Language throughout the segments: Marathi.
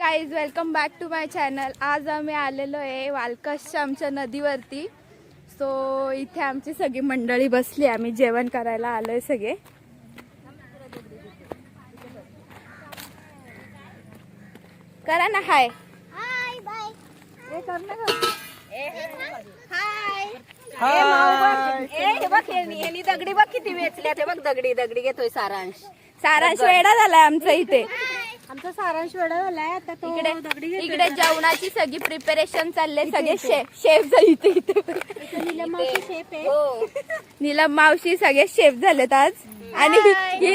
Guys, welcome back to my channel. आज आम्ही आलेलो आहे वालकसच्या आमच्या नदीवरती. सो इथे आमची सगळी मंडळी बसली, आम्ही जेवण करायला आलोय सगळे. करा ना हाय. Hi bye. ए कर ना हाय. हे बघ यांनी दगडी बघ किती वेचल्या ते बघ. दगडी दगडी घेतोय सारांश. सारांश वेडा झालाय आमचा इथे. आमचा सारांश वेळा झालाय. आता तो इकडे जेवणाची सगळी प्रिपरेशन चालले. सगळे शेफ इथे इथे नीलम मावशी सगळे शेफ झालेत आज. आणि ही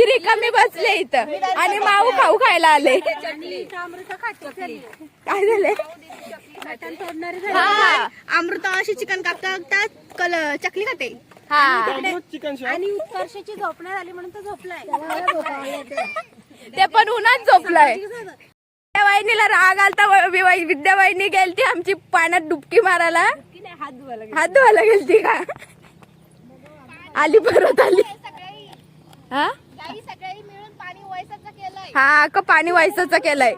रिकामी बसले इथं आणि माऊ खाऊ खायला आले. काय झालंय? अमृता अशी चिकन कापता चकली खाते. हा आणि उत्कर्षाची झोपणार आली म्हणून तो झोपलाय. ते पण उन्हात झोपलाय. विद्यावाहिनीला राग आलता. विद्यावाहिनी गेलती आमची पाण्यात डुबकी मारायला. हात धुवायला गेलती का? आली परत आली. हा सगळी मिळून पाणी वयसाचं केलंय. हा का पाणी व्हायचं केलंय.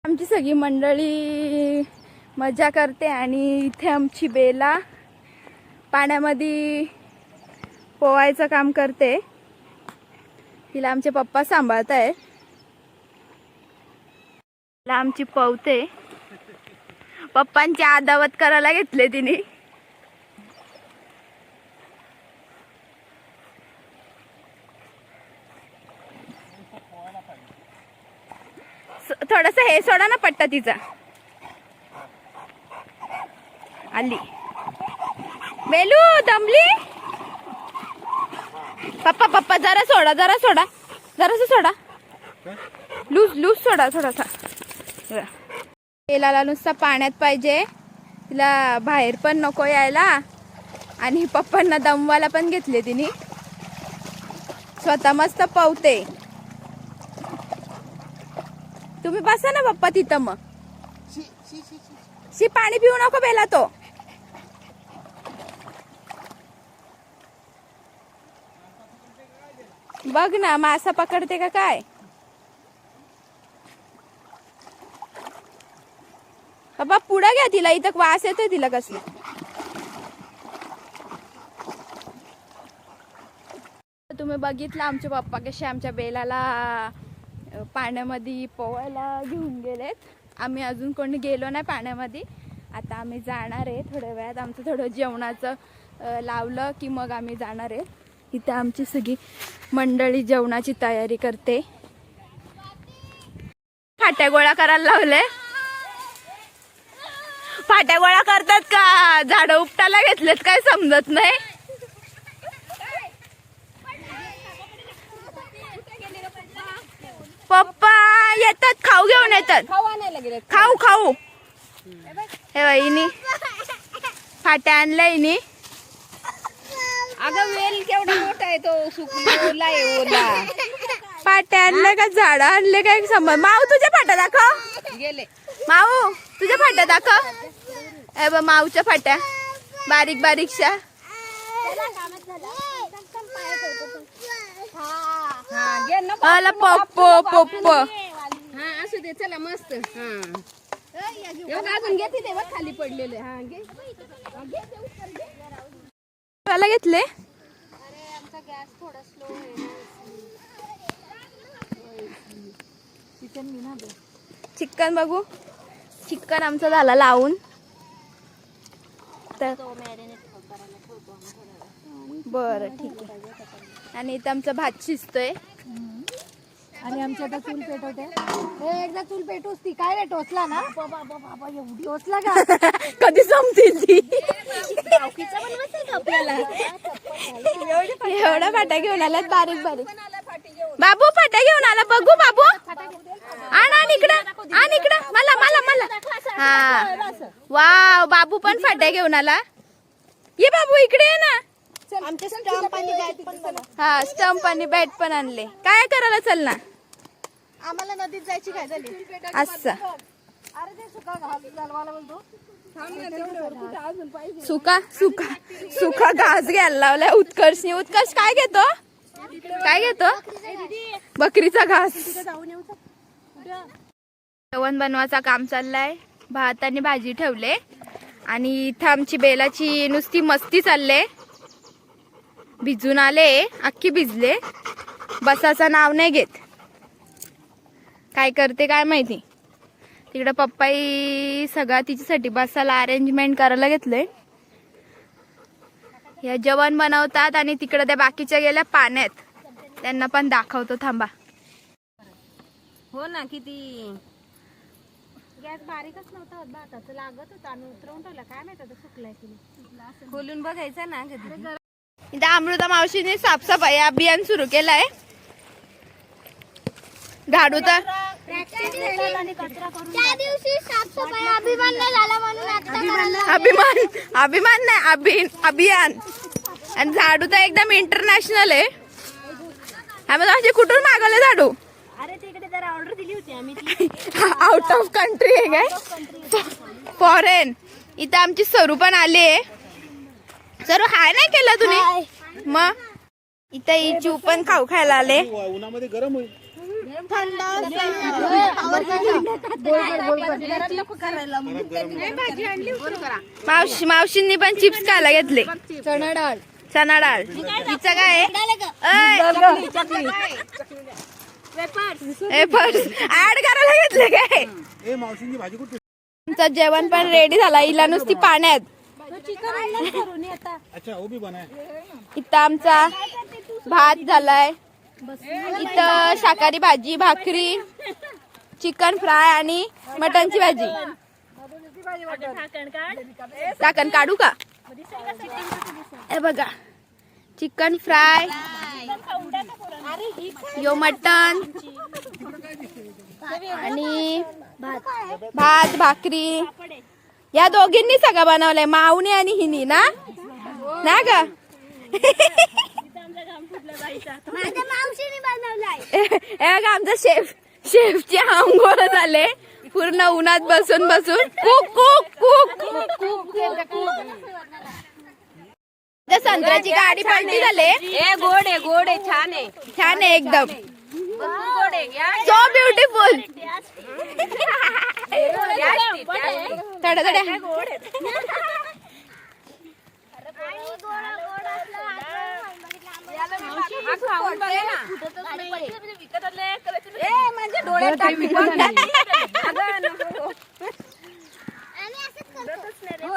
आमची सगळी मंडळी मजा करते आणि इथे आमची बेला पाण्यामध्ये पोवायचं काम करते. तिला आमचे पप्पा सांभाळत आहे. तिला आमची पवते पप्पांची आदावत करायला घेतले तिने. थोडस हे सोडा ना पट्टा तिचा. आली बेलू दमली. पप्पा पप्पा जरा सोडा जरासं सोडा. लूज सोडा थोडासा. बेलाला नुसता पाण्यात पाहिजे. तिला बाहेर पण नको यायला. आणि पप्पांना दमवायला पण घेतले तिने. स्वतः मस्त पवते. तुम्ही बसा ना पप्पा तिथं. मग शी पाणी पिऊ नको बेला. तो बघ ना मासा पकडते का काय. बाबा पुढं घ्या तिला. इथं वास येतोय तिला कसला. तुम्ही बघितलं आमचे पप्पा कसे आमच्या बेलाला पाण्यामध्ये पोवायला घेऊन गेलेत. आम्ही अजून कोणी गेलो नाही पाण्यामध्ये. आता आम्ही जाणार आहे थोड्या वेळात. आमचं थोडं जेवणाचं लावलं की मग आम्ही जाणार आहे. इथे आमची सगळी मंडळी जेवणाची तयारी करते. फाट्या गोळा करायला लावले. फाट्या गोळा करतात का झाडं उपटायला घेतलेत काय समजत नाही. पप्पा येतात खाऊ घेऊन येतात. खाऊ हे वहिनी फाट्या आणल्या हिनी. अगं वेल केवढा मोठा आहे तो. सुकला आहे ओला. फाट्या आणल्या का झाडं आणले काय समज. माऊ तुझ्या फाट्या दाखव. गेले माऊ तुझ्या फाट्या दाखव. ए बा माऊच्या फाट्या बारीक बारीकशा. पप्प हा असू दे चला मस्त. अजून घेते ते बघ खाली पडलेले. हा घे घेतले. चिकन बघू. चिकन आमचं झाला लावून. बरं ठीक आहे. आणि इथं आमचा भात शिजतोय. आणि आमच्या आता चूल पेटवते. एकदा चूल पेटवस ती काय रे टोचला ना. बाबा एवढी टोचला का. कधी संपतील ती. एवढा फाट्या घेऊन आल्यात बारीक बारीक. बाबू फाट्या घेऊन आला. बघू बाबू. आण इकडं मला. हा वाव बाबू पण फाट्या घेऊन आला. ये बाबू इकडे ये ना. हा स्टंप आणि बॅट पण आणले. काय करायला चल ना. आम्हाला नदीत जायची काय झाली. असं सुका घास घ्यायला लावलाय उत्कर्षनी. उत्कर्ष काय घेतो. काय घेतो? बकरीचा घास. जेवण बनवायचं काम चाललंय. भात आणि भाजी ठेवले आणि इथं आमची बेलाची नुसती मस्ती चालले. भिजून आले, अख्खी भिजले, बसाचं नाव नाही घेत. काय करते काय माहिती. तिकडे पप्पाई सगळा तिच्यासाठी बसायला अरेंजमेंट करायला घेतलंय. या जेवण बनवतात आणि तिकडे त्या बाकीच्या गेल्या पाण्यात. त्यांना पण दाखवतो थांबा. हो ना, किती गॅस बारीकच नव्हता भाताचं, लागत होता आणि उतरवून ठेवला. काय माहित आता सुकलाय की खोलून बघायचं ना कधी. इथं अमृता मावशीने साफसफाई अभियान सुरू केलंय. झाडू तर त्या दिवशी साफसफाई अभिमान नाही झाला म्हणून आता करायला अभिमान नाही अभियान. आणि झाडू तर एकदम इंटरनॅशनल आहे. आम्ही कुठून मागवले झाडू? अरे तिकडे जरा ऑर्डर दिली होती आम्ही. आउट ऑफ कंट्री आहे काय? फॉरेन. इथं आमची सरू पण आली आहे. सरू हाय नाही केलं तुम्ही? मग इथं ही चिव पण खाऊ खायला आले. उन्हामध्ये गरम होईल. मावशींनी पण चिप्स खायला घेतले. चणा डाळ. तिचं काय ऍड करायला घेतले काय? ए मावशींची भाजी कुठे? आमचं जेवण पण रेडी झाला. हिला नुसती पाण्यात. अच्छा वो भी बनाय. इथं आमचा भात झालाय. इथं शाकाहारी भाजी, भाकरी, चिकन फ्राय आणि मटनची भाजी. टाकण काढू का? हे बघा, चिकन फ्राय, यो मटन आणि भात भाकरी. या दोघींनी सगळं बनवलंय, माऊनी आणि हिनी ना ग? माझ्या मावशीने बनवलाय. हे बघा आमचा शेफची आंघोळ झाले पूर्ण उन्हात बसून कुक कुक कुक. संत्र्याची गाडी पलटी झाले. गोड आहे छान आहे एकदम. So beautiful. थोड्या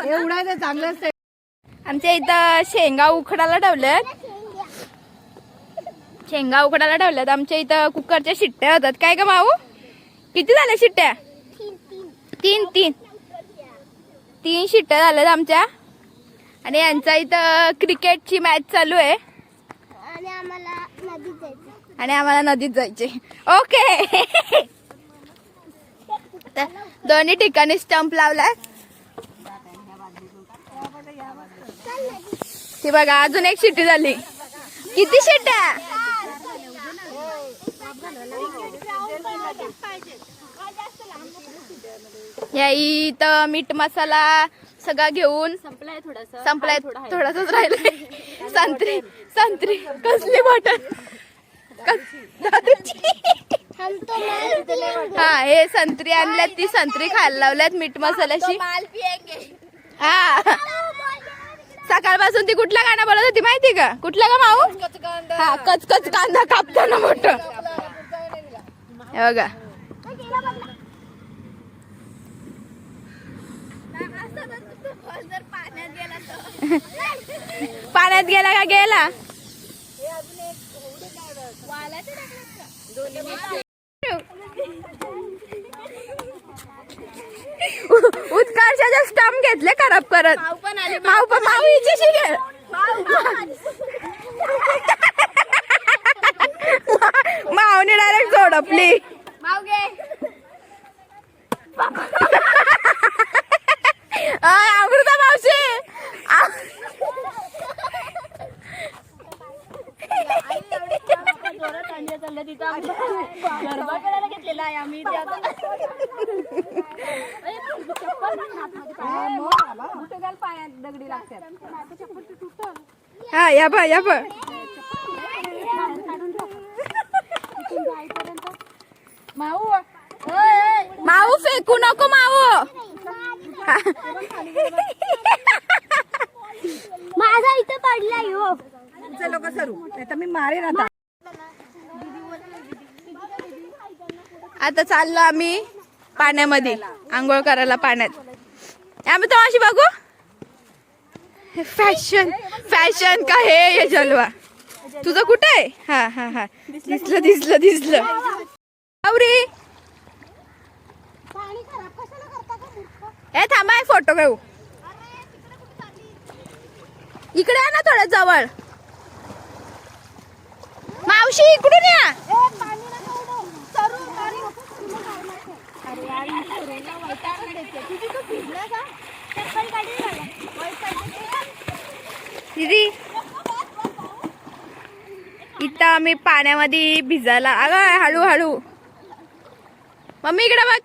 एवढा चांगलं. आमच्या इथं शेंगा उकडायला ठेवल्यात. आमच्या इथं कुकरच्या शिट्ट्या होतात. काय ग माऊ? किती झाल्या शिट्ट्या? तीन शिट्ट्या झाल्यात आमच्या. आणि यांचा इथं क्रिकेटची मॅच चालू आहे. आणि आम्हाला नदीत जायचे. ओके. दोन्ही ठिकाणी स्टंप लावलाय. ती बघा अजून एक शिट्टी झाली. किती शिट्ट्या? या इथं मीठ मसाला सगळा घेऊन संपलाय थोडासाच राहिलाय. संत्री कसली बॉटल? हा, हे संत्री आणल्यात. ती संत्री खायला लावल्यात मीठ मसाल्याशी. हा, सकाळपासून ती कुठला गाणं बोलत होती माहिती का? कुठला का माऊ? हा, कचकच कांदा कापताना मोठं. हे बघा. पाण्यात गेला का गेला? उत्कर्षाचे स्टंप घेतले खराब करत. माऊ हिच्याशी घे. माऊने डायरेक्ट झोडपली. अमृता मावशी. घेतलेला आहे आम्ही. पायात दगडी लागतात. हा या बा या बा. माऊ माऊ फेकू नको माऊ. माझा इथे पडलाय हो. चलो का सरू नाही तर मी मारेन आता. आता चाललो आम्ही पाण्यामध्ये आंघोळ करायला पाण्यात. आम्ही तो अशी बघू फॅशन फॅशन का हे जलवा. तुझं कुठं आहे? हा हा हा दिसलं दिसलं दिसलं. आवरी ए थांबा फोटो घेऊ. इकडे आहे ना थोडं जवळ. मावशी इकडून या. दीदी इथं आम्ही पाण्यामध्ये भिजायला. अगं हळूहळू. मम्मी इकडे बघ.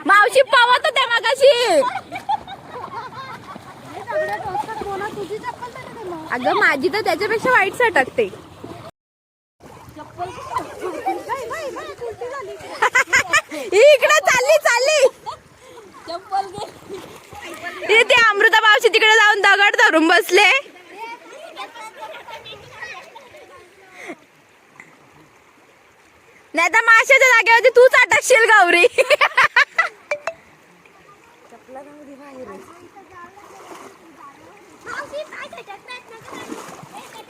मावशी पावत होते मगाशी. अगं माझी तर त्याच्यापेक्षा वाईट सटकते. इकडे चालली चालली. ते अमृता मावशी तिकडे जाऊन दगड धरून बसले. नाही तर माशाच्या जागेवरती तूच अटकशील गौरी.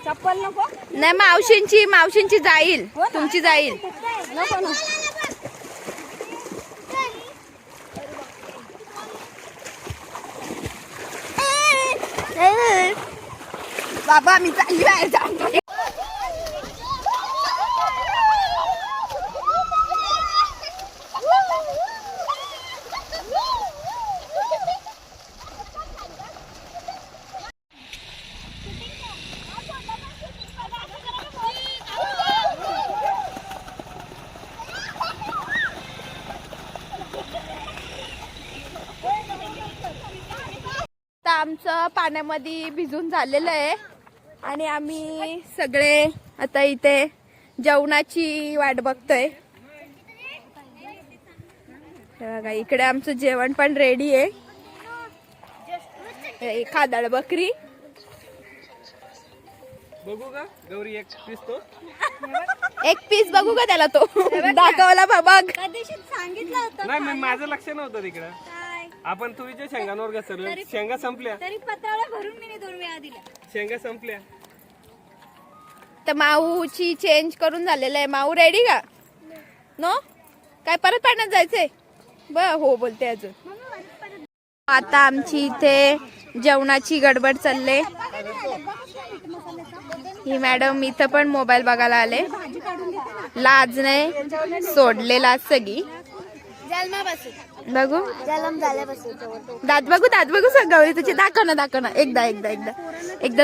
चप्पल नको. नाही मावशींची जाईल. तुमची जाईल. बाबा मी चालली बाहेर जाऊ. आमचं पाण्यामध्ये भिजून झालेलं आहे आणि आम्ही सगळे आता इथे जेवणाची वाट बघतोय. बघा इकडे आमचं जेवण पण रेडी आहे. खादाड बकरी. बघू का गौरी एक पीस तो. एक पीस बघू का त्याला तो दाखवला बाबा. सांगितलं होतं नाही माझं लक्ष नव्हतं तिकडं. आपण तुरीच्या शेंगांवर घसरलो. शेंगा संपल्या. तरी पत्रावळ्या भरून मी 2 वेळा दिल्या. शेंगा संपल्या. तर माऊची चेंज करून झालेलं आहे. माऊ रेडी का? नो काय परत पाण्यात जायचंय? हो बोलते अजून. आता आमची इथे जेवणाची गडबड चालले. ही मॅडम इथं पण मोबाईल बघायला आले. लाज नाही सोडलेला सगळी. बघू दात बघू सग गौरी तुझे. दाखव ना एकदा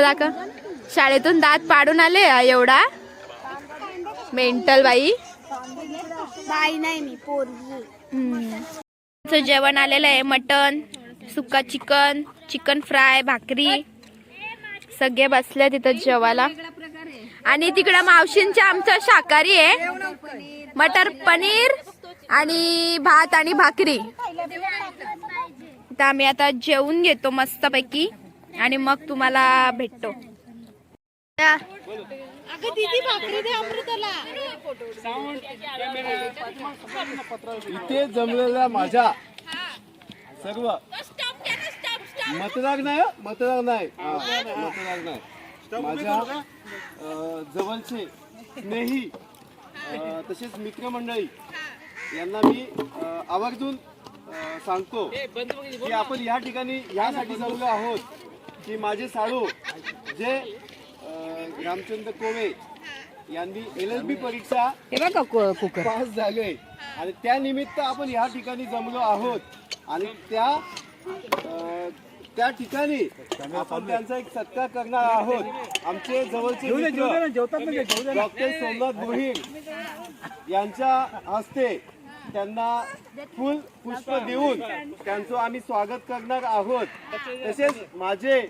दाखव. शाळेतून दात पाडून आले एवढा मेंटल बाई. बाई नाही मी पोरगी. जेवण आलेलं आहे. मटन, सुक्का चिकन, चिकन फ्राय, भाकरी. सगळे बसले तिथं जेवायला. आणि तिकडं मावशींच्या आमचं शाकाहारी आहे. मटर पनीर आणि भात आणि भाकरी. तर आम्ही आता जेवून घेतो मस्तपैकी आणि मग तुम्हाला भेटतो. इथे जमलेल्या माझ्या सर्व मतदार नाही माझ्या जवळचे स्नेही तसेच मित्रमंडळी यांना मी आवर्जून सांगतो की आपण या ठिकाणी यासाठी जमलो आहोत की माझे साडू जे रामचंद्र कोवे यांनी LLB परीक्षा पास झाले आणि त्यानिमित्त आपण या ठिकाणी जमलो आहोत. आणि त्या ठिकाणी आपण त्यांचा एक सत्कार करणार आहोत. आमचे जवळचे मित्र डॉक्टर सोमनाथ गोहिल यांच्या हस्ते त्यांना फुल पुष्प देऊन त्यांचं आम्ही स्वागत करणार आहोत. तसेच माझे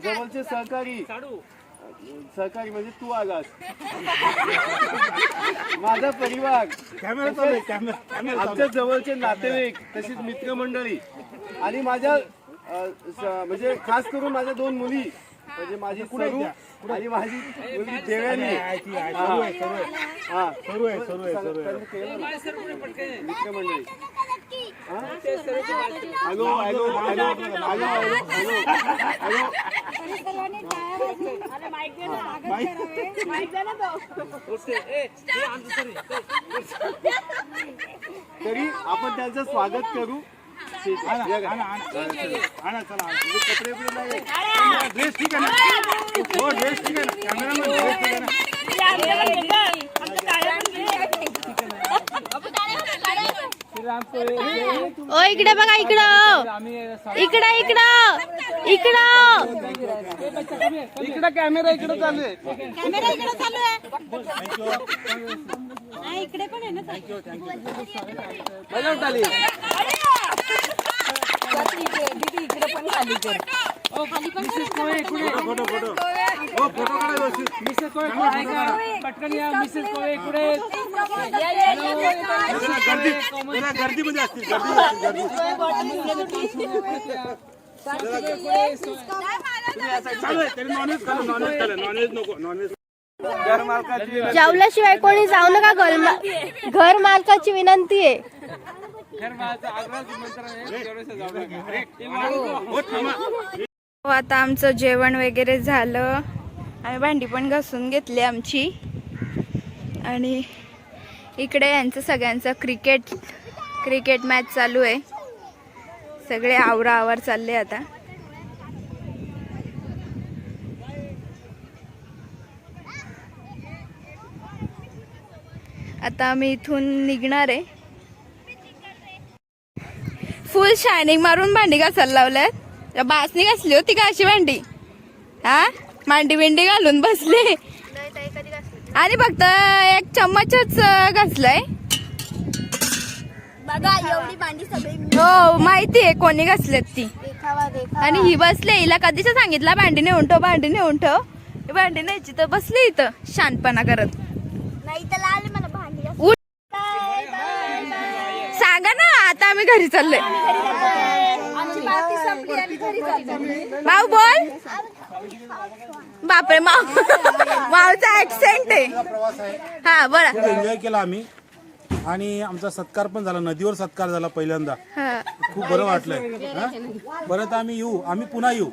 जवळचे सहकारी म्हणजे तू आलास, माझा परिवार, आमच्या जवळचे नातेवाईक, तसेच मित्रमंडळी आणि माझ्या म्हणजे खास करून माझ्या 2 मुली, म्हणजे माझी सरू आणि माझी मुलगी देवयानी. मित्रमंडळी तरी आपण त्यांचं स्वागत करू. कपडे ड्रेस ठीक आहे ना? हो ड्रेस ठीक आहे ना? कॅमेरामॅन ड्रेस ठीक आहे ना? ओ इकडे बघा, इकडं इकडं इकडं इकडं इकडं कॅमेरा इकडं चालू आहे. इकडे पण आहे ना. मजा उठाली. गर्दीमध्ये असतील. नॉनव्हेज नको. नॉनव्हेज जेवल्याशिवाय कोणी जाऊ नका. घर मालकाची विनंती आहे. आता आमचं जेवण वगैरे झालं. आम्ही भांडी पण घासून घेतली आमची. आणि इकडे यांचं सगळ्यांचं क्रिकेट मॅच चालू आहे. सगळे आवराआवर चालले आता. आता आम्ही इथून निघणार आहे. फुल शायनिंग मारून भांडी घासायला लावल्यात. बासनी घासली होती का अशी भांडी? हा, मांडी बिंडी घालून बसले आणि फक्त एक चम्मचच घासलाय. बघा एवढी भांडी सगळी हो माहिती आहे कोणी घासलेत ती. आणि ही बसले. हिला कधीच सांगितलं भांडी नेऊन ठेव, भांडी नेऊन ठेव. भांडी न्यायची तर बसली इथं शानपणा करत. नाही तर आले मला भांडी उठ. सांगा ना, आता आम्ही घरी चाललोय. माऊ बोल. बापरे, माऊचा ऍक्सेंट आहे. हा बोला. एन्जॉय केला आम्ही आणि आमचा सत्कार पण झाला. नदीवर सत्कार झाला पहिल्यांदा. हा. खूप बरं वाटलंय. परत आम्ही येऊ. आम्ही पुन्हा येऊ.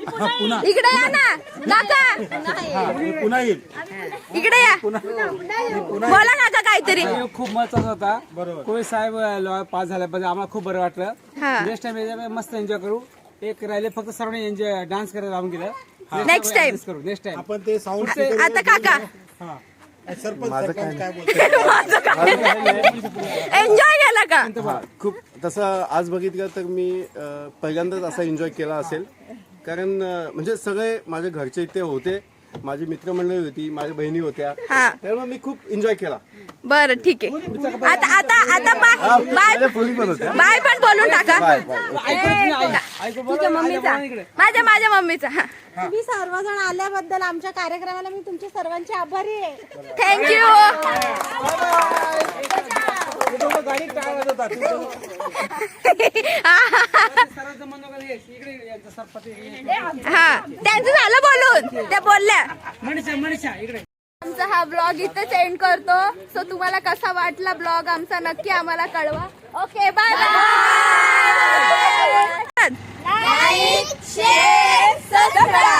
पुन्हा इकडे या ना काका. मी पुन्हा येईल. इकडे या. बोला काका काहीतरी. खूप महत्वाचा होता. बरोबर. कोळी साहेब पास झाल्याबद्दल आम्हाला खूप बरं वाटलं. हा. नेक्स्ट टाइम मस्त एन्जॉय करू. एक राहिले फक्त सर्वांनी एन्जॉय डान्स करायला लावून गेलं. नेक्स्ट टाइम करू. नेक्स्ट टाइम आपण ते साऊंड आता काका सरपंच काय बोलतो. एन्जॉय केला का? खूप तसं आज बघितलं तर मी पहिल्यांदाच असा एन्जॉय केला असेल. कारण म्हणजे सगळे माझ्या घरचे इथे होते, माझी मित्रमंडळी होती, माझ्या बहिणी होत्या. हा. त्यामुळे मी खूप एन्जॉय केला. बरं ठीक आहे. आता आता आता बाय माझ्या फुली पण होत्या. बाय पण बोलून टाका. Bye bye. तुझ्या मम्मीचा, माझ्या मम्मीचा. तुम्ही सर्वजण आल्याबद्दल आमच्या कार्यक्रमाला मी तुमच्या सर्वांची आभारी आहे. थँक्यू. गाडी काय वाजवतात. हा, त्यांचं झालं बोलून. त्या बोलल्या. मनीषा इकडे. आमचा हा ब्लॉग इथेच एंड करतो. सो तुम्हाला कसा वाटला ब्लॉग आमचा नक्की आम्हाला कळवा. Okay bye bye. Like share subscribe